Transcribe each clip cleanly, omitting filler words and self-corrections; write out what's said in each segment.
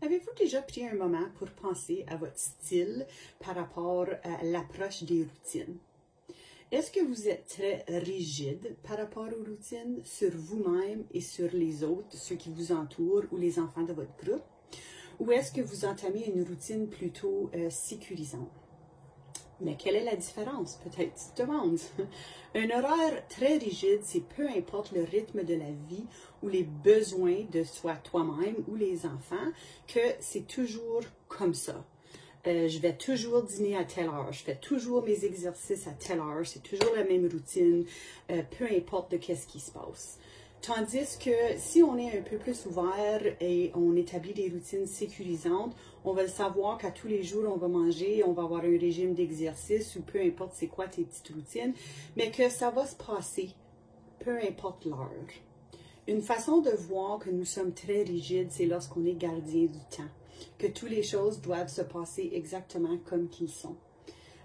Avez-vous déjà pris un moment pour penser à votre style par rapport à l'approche des routines? Est-ce que vous êtes très rigide par rapport aux routines sur vous-même et sur les autres, ceux qui vous entourent ou les enfants de votre groupe? Ou est-ce que vous entamez une routine plutôt sécurisante? Mais quelle est la différence? Peut-être tu te demandes. Un horaire très rigide, c'est peu importe le rythme de la vie ou les besoins de soit toi-même ou les enfants, que c'est toujours comme ça. Je vais toujours dîner à telle heure, je fais toujours mes exercices à telle heure, c'est toujours la même routine, peu importe de qu'est-ce qui se passe. Tandis que si on est un peu plus ouvert et on établit des routines sécurisantes, on va le savoir qu'à tous les jours, on va manger, on va avoir un régime d'exercice ou peu importe c'est quoi tes petites routines, mais que ça va se passer, peu importe l'heure. Une façon de voir que nous sommes très rigides, c'est lorsqu'on est gardien du temps, que toutes les choses doivent se passer exactement comme qu'ils sont.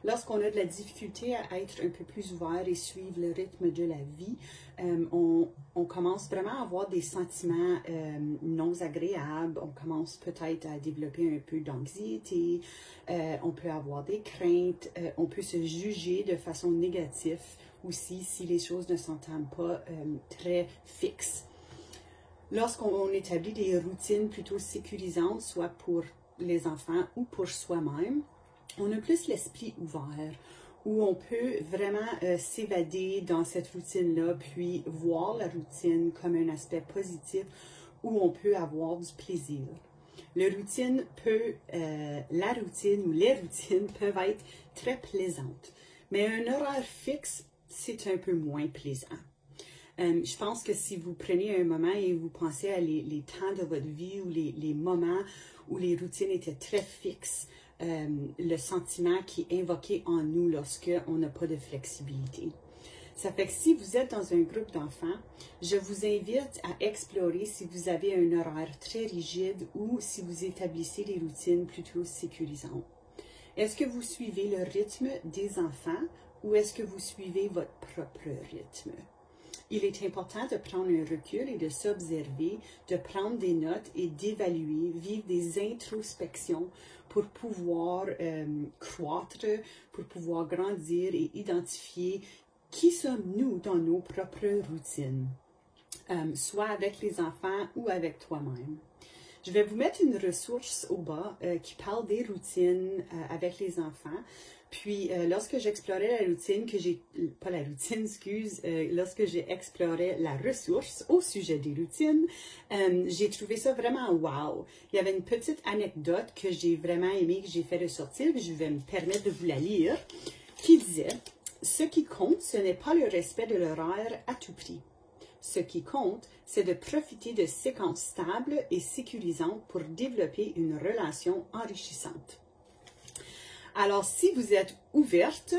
Lorsqu'on a de la difficulté à être un peu plus ouvert et suivre le rythme de la vie, on commence vraiment à avoir des sentiments non agréables, on commence peut-être à développer un peu d'anxiété, on peut avoir des craintes, on peut se juger de façon négative aussi si les choses ne s'entament pas très fixes. Lorsqu'on établit des routines plutôt sécurisantes, soit pour les enfants ou pour soi-même, on a plus l'esprit ouvert, où on peut vraiment s'évader dans cette routine-là, puis voir la routine comme un aspect positif, où on peut avoir du plaisir. La routine ou les routines peuvent être très plaisantes, mais un horaire fixe, c'est un peu moins plaisant. Je pense que si vous prenez un moment et vous pensez à les temps de votre vie ou les moments où les routines étaient très fixes, le sentiment qui est invoqué en nous lorsqu'on n'a pas de flexibilité. Ça fait que si vous êtes dans un groupe d'enfants, je vous invite à explorer si vous avez un horaire très rigide ou si vous établissez des routines plutôt sécurisantes. Est-ce que vous suivez le rythme des enfants ou est-ce que vous suivez votre propre rythme? Il est important de prendre un recul et de s'observer, de prendre des notes et d'évaluer, vivre des introspections pour pouvoir croître, pour pouvoir grandir et identifier qui sommes-nous dans nos propres routines, soit avec les enfants ou avec toi-même. Je vais vous mettre une ressource au bas qui parle des routines avec les enfants. Puis, lorsque j'explorais la routine, lorsque j'ai exploré la ressource au sujet des routines, j'ai trouvé ça vraiment wow. Il y avait une petite anecdote que j'ai vraiment aimé, que j'ai fait ressortir, je vais me permettre de vous la lire, qui disait « Ce qui compte, ce n'est pas le respect de l'horaire à tout prix. Ce qui compte, c'est de profiter de séquences stables et sécurisantes pour développer une relation enrichissante. » Alors, si vous êtes ouverte,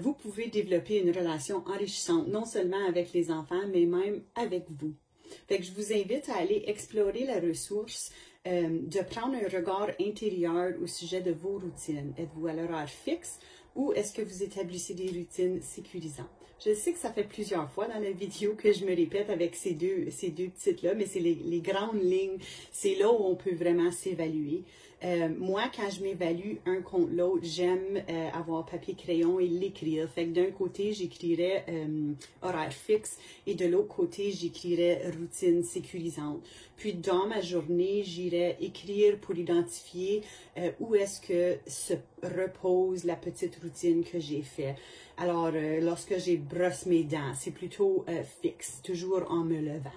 vous pouvez développer une relation enrichissante, non seulement avec les enfants, mais même avec vous. Fait que je vous invite à aller explorer la ressource, de prendre un regard intérieur au sujet de vos routines. Êtes-vous à l'horaire fixe ou est-ce que vous établissez des routines sécurisantes? Je sais que ça fait plusieurs fois dans la vidéo que je me répète avec ces deux titres-là, mais c'est les grandes lignes. C'est là où on peut vraiment s'évaluer. Moi, quand je m'évalue un contre l'autre, j'aime avoir papier-crayon et l'écrire. Fait que d'un côté, j'écrirais horaire fixe et de l'autre côté, j'écrirais routine sécurisante. Puis dans ma journée, j'irais écrire pour identifier où est-ce que se repose la petite routine que j'ai faite. Alors, lorsque j'ai brosse mes dents, c'est plutôt fixe, toujours en me levant.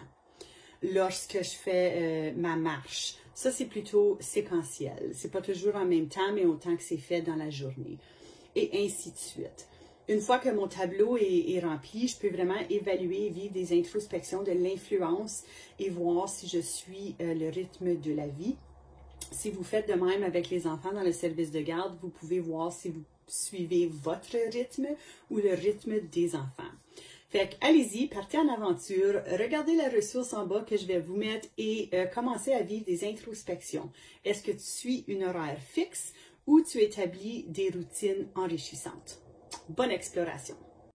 Lorsque je fais ma marche, ça c'est plutôt séquentiel. C'est pas toujours en même temps, mais autant que c'est fait dans la journée. Et ainsi de suite. Une fois que mon tableau est rempli, je peux vraiment évaluer et vivre des introspections de l'influence et voir si je suis le rythme de la vie. Si vous faites de même avec les enfants dans le service de garde, vous pouvez voir si vous suivez votre rythme ou le rythme des enfants. Fait que allez-y, partez en aventure, regardez la ressource en bas que je vais vous mettre et commencez à vivre des introspections. Est-ce que tu suis une horaire fixe ou tu établis des routines enrichissantes? Bonne exploration!